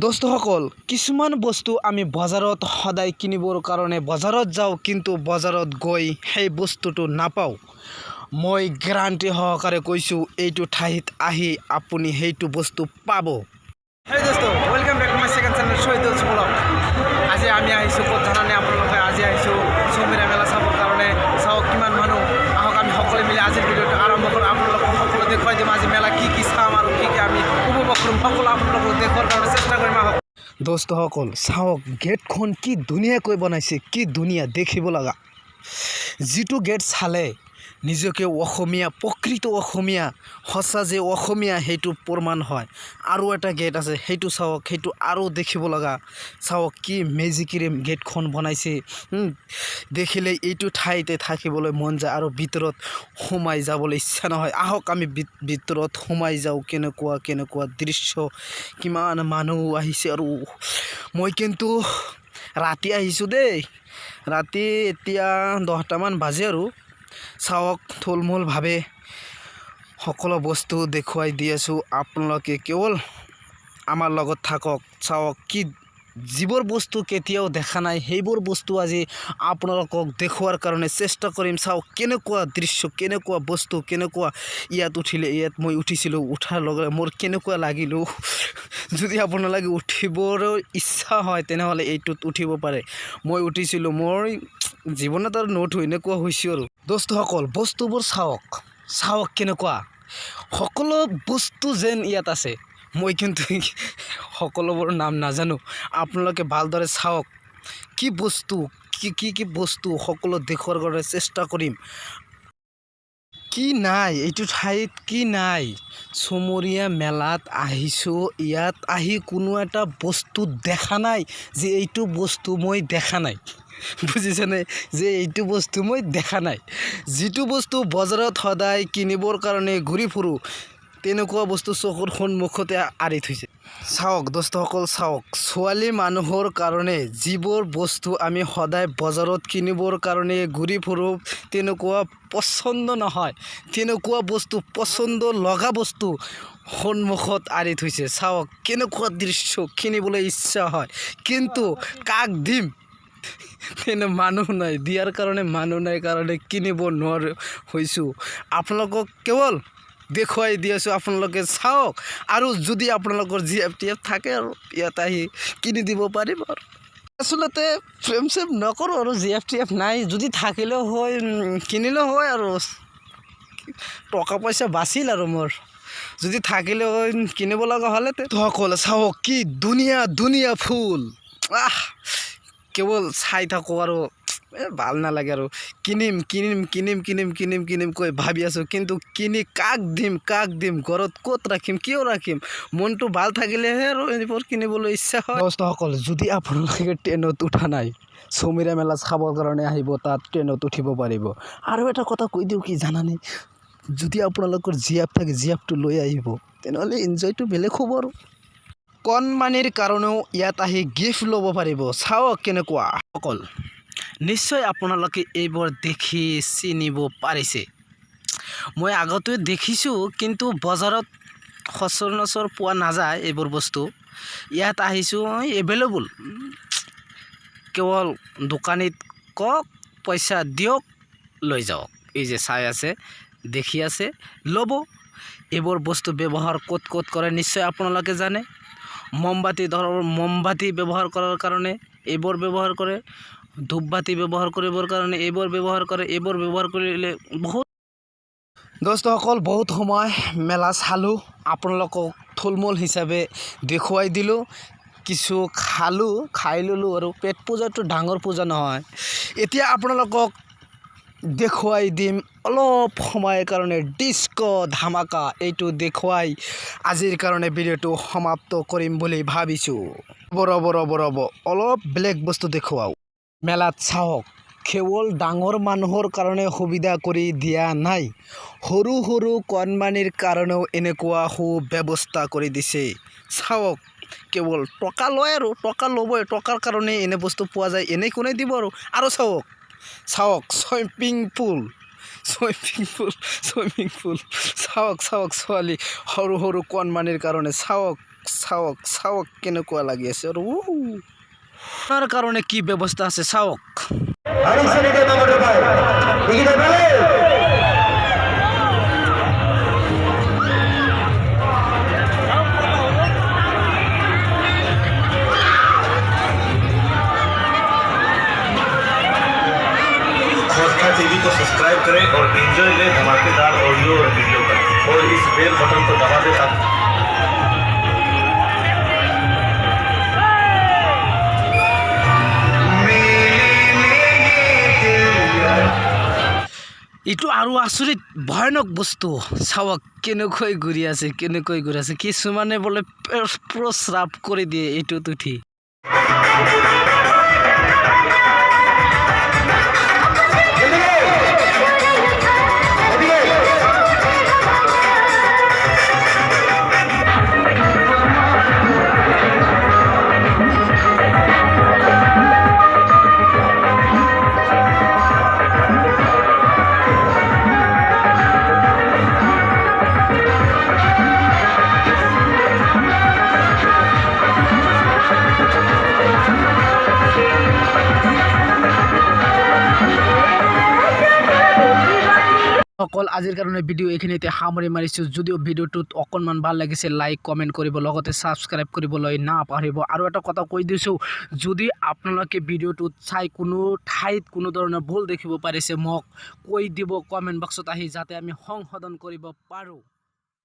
দোস্তসকল কিছুমান বস্তু আমি বজাৰত সদায় কিনিবৰ কাৰণে বজাৰত যাওঁ কিন্তু বজাৰত গৈ সেই বস্তুটো নাপাওঁ। মই গ্যাৰাণ্টি সহকাৰে কৈছোঁ এইটো ঠাইত আহি আপুনি সেইটো বস্তু পাব। হেই দোস্ত, welcome back to my second channel Shahidul blog. আজি আমি আহিছোঁ ক'ত জানানে আপোনালোকে? আজি আহিছোঁ চৌমিৰা মেলা চাবৰ কাৰণে। চাওক কিমান মানুহ, আহক আমি সকলোৱে মিলি আজিৰ ভিডিঅ'টো আৰম্ভ কৰোঁ। আপোনালোকক সকলো দেখুৱাই দিম আজি মেলা কি কি চাম আৰু কি কি আমি উপভোগ কৰিম, সকলো আপোনালোকক দেখুৱাৰ কাৰণে চেষ্টা কৰিম। আহক দোস্তসকল, চাওক গেটখন কি ধুনীয়াকৈ বনাইছে, কি ধুনীয়া দেখিব লগা। যিটো গেট চালে নিজকে অসমীয়া, প্ৰকৃত অসমীয়া, সঁচা যে অসমীয়া সেইটো প্ৰমাণ হয়। আৰু এটা গেট আছে, সেইটো চাওক, সেইটো আৰু দেখিব লগা। চাওক কি মেজিকেৰে গেটখন বনাইছে। দেখিলে এইটো ঠাইতে থাকিবলৈ মন যায় আৰু ভিতৰত সোমাই যাবলৈ ইচ্ছা নহয়। আহক আমি ভিতৰত সোমাই যাওঁ। কেনেকুৱা কেনেকুৱা দৃশ্য, কিমান মানুহ আহিছে। আৰু মই কিন্তু ৰাতি আহিছোঁ দেই, ৰাতি এতিয়া 10টামান বাজে আৰু। চাওক থুলমূলভাৱে সকলো বস্তু দেখুৱাই দি আছোঁ, আপোনালোকে কেৱল আমাৰ লগত থাকক। চাওক কি যিবোৰ বস্তু কেতিয়াও দেখা নাই সেইবোৰ বস্তু আজি আপোনালোকক দেখুৱাৰ কাৰণে চেষ্টা কৰিম। চাওক কেনেকুৱা দৃশ্য, কেনেকুৱা বস্তু, কেনেকুৱা। ইয়াত উঠিলে, ইয়াত মই উঠিছিলোঁ, উঠাৰ লগে লগে মোৰ কেনেকুৱা লাগিলোঁ। যদি আপোনালোকে উঠিবৰ ইচ্ছা হয় তেনেহ'লে এইটোত উঠিব পাৰে। মই উঠিছিলোঁ, মোৰ জীৱনত আৰু নুঠো, এনেকুৱা হৈছোঁ আৰু। দোস্তসকল বস্তুবোৰ চাওক, চাওক কেনেকুৱা সকলো বস্তু যেন ইয়াত আছে। মই কিন্তু সকলোবোৰ নাম নাজানো, আপোনালোকে ভালদৰে চাওক কি বস্তু, কি বস্তু সকলো দেখুৱাৰ কাৰণে চেষ্টা কৰিম। কি নাই এইটো ঠাইত, কি নাই। চৌমৰীয়া মেলাত আহিছোঁ, ইয়াত আহি কোনো এটা বস্তু দেখা নাই যে এইটো বস্তু মই দেখা নাই। বুজিছেনে? যে এইটো বস্তু মই দেখা নাই। যিটো বস্তু বজাৰত সদায় কিনিবৰ কাৰণে ঘূৰি ফুৰোঁ তেনেকুৱা বস্তু চকুৰ সন্মুখতে আঁৰি থৈছে। চাওক দোস্তসকল, চাওক ছোৱালী মানুহৰ কাৰণে যিবোৰ বস্তু আমি সদায় বজাৰত কিনিবৰ কাৰণে ঘূৰি ফুৰোঁ তেনেকুৱা পচন্দ নহয়, তেনেকুৱা বস্তু পচন্দ লগা বস্তু সন্মুখত আঁৰি থৈছে। চাওক কেনেকুৱা দৃশ্য, কিনিবলৈ ইচ্ছা হয় কিন্তু কাক দিম, তেনে মানুহ নাই, দিয়াৰ কাৰণে মানুহ নাই কাৰণে কিনিব নোৱাৰা হৈছোঁ। আপোনালোকক কেৱল দেখুৱাই দি আছোঁ, আপোনালোকে চাওক। আৰু যদি আপোনালোকৰ GF থাকে আৰু ইয়াত আহি কিনি দিব পাৰিব। আৰু আচলতে প্ৰেম চেম নকৰোঁ আৰু GF নাই, যদি থাকিলেও হয় কিনিলেও হয় আৰু টকা পইচা বাচিল আৰু মোৰ। যদি থাকিলে হয় কিনিব লগা হ'লে সকলো চাওক কি ধুনীয়া ধুনীয়া ফুল। কেৱল চাই থাকোঁ আৰু ভাল নালাগে আৰু কিনিম কৈ ভাবি আছোঁ, কিন্তু কিনি কাক দিম, ঘৰত ক'ত ৰাখিম, কিয় ৰাখিম। মনটো ভাল থাকিলেহে আৰু এইবোৰ কিনিবলৈ ইচ্ছা হয়। দোস্তসকল যদি আপোনালোকে ট্ৰেইনত উঠা নাই, চৌমীৰা মেলা চাবৰ কাৰণে আহিব, তাত ট্ৰেইনত উঠিব পাৰিব। আৰু এটা কথা কৈ দিওঁ কি জানানে, যদি আপোনালোকৰ GF থাকে GFটো লৈ আহিব, তেনেহ'লে এনজয়টো বেলেগ হ'ব। আৰু কণমানিৰ কাৰণেও ইয়াত আহি গিফ্ট ল'ব পাৰিব। চাওক কেনেকুৱা অকল। নিশ্চয় আপোনালোকে এইবোৰ দেখি চিনিব পাৰিছে। মই আগতে দেখিছোঁ কিন্তু বজাৰত সচৰাচৰ পোৱা নাযায় এইবোৰ বস্তু। ইয়াত আহিছোঁ, এভেইলেবল। কেৱল দোকানীত কওক পইচা দিয়ক, লৈ যাওক। এই যে চাই আছে, দেখি আছে, ল'ব। এইবোৰ বস্তু ব্যৱহাৰ ক'ত কৰে নিশ্চয় আপোনালোকে জানে। মমবাতি ব্যৱহাৰ কৰাৰ কাৰণে এইবোৰ ব্যৱহাৰ কৰে, ধূপবাতি ব্যৱহাৰ কৰিবৰ কাৰণে এইবোৰ ব্যৱহাৰ কৰে। এইবোৰ ব্যৱহাৰ কৰিলে বহুত। দোস্তসকল বহুত সময় মেলা চালোঁ, আপোনালোকক থুলমূল হিচাপে দেখুৱাই দিলোঁ, কিছু খালোঁ, খাই ল'লোঁ। আৰু পেট পূজাটো ডাঙৰ পূজা নহয়। এতিয়া আপোনালোকক দেখুৱাই দিম অলপ সময়ৰ কাৰণে ডিস্কো ধামাকা। এইটো দেখুৱাই আজিৰ কাৰণে ভিডিঅ'টো সমাপ্ত কৰিম বুলি ভাবিছোঁ। ৰ'ব অলপ বেলেগ বস্তু দেখুৱাওঁ। মেলাত চাওক কেৱল ডাঙৰ মানুহৰ কাৰণে সুবিধা কৰি দিয়া নাই, সৰু সৰু কণমানিৰ কাৰণেও এনেকুৱা সুব্যৱস্থা কৰি দিছে। চাওক কেৱল টকা লয় আৰু টকা ল'বই, টকাৰ কাৰণে এনে বস্তু পোৱা যায়, এনেই কোনে দিব আৰু চাওক চুইমিং পুল, চুইমিং পুল চাওক ছোৱালী সৰু সৰু কণমানিৰ কাৰণে চাওক কেনেকুৱা লাগি আছে আৰু তাৰ কাৰণে কি ব্যৱস্থা আছে চাওক। टीवी को सब्सक्राइब करें और एंजॉय लें धमाकेदार ऑडियो और वीडियो का, और इस बेल बटन को दबा दें ताकि এইটো আৰু আচৰিত ভয়ানক বস্তু চাওক কেনেকৈ ঘূৰি আছে কিছুমানে বোলে প্ৰস্ৰাৱ কৰি দিয়ে এইটোত উঠি। অকল আজিৰ কাৰণে ভিডিঅ' এইখিনিতে সামৰি মাৰিছোঁ। যদিও ভিডিঅ'টোত অকণমান ভাল লাগিছে লাইক কমেণ্ট কৰিব, লগতে ছাবস্ক্ৰাইব কৰিবলৈ নাপাহৰিব। আৰু এটা কথা কৈ দিছোঁ, যদি আপোনালোকে ভিডিঅ'টোত চাই কোনো ঠাইত কোনো ধৰণৰ ভুল দেখিব পাৰিছে মোক কৈ দিব কমেণ্ট বক্সত আহি, যাতে আমি সংশোধন কৰিব পাৰোঁ।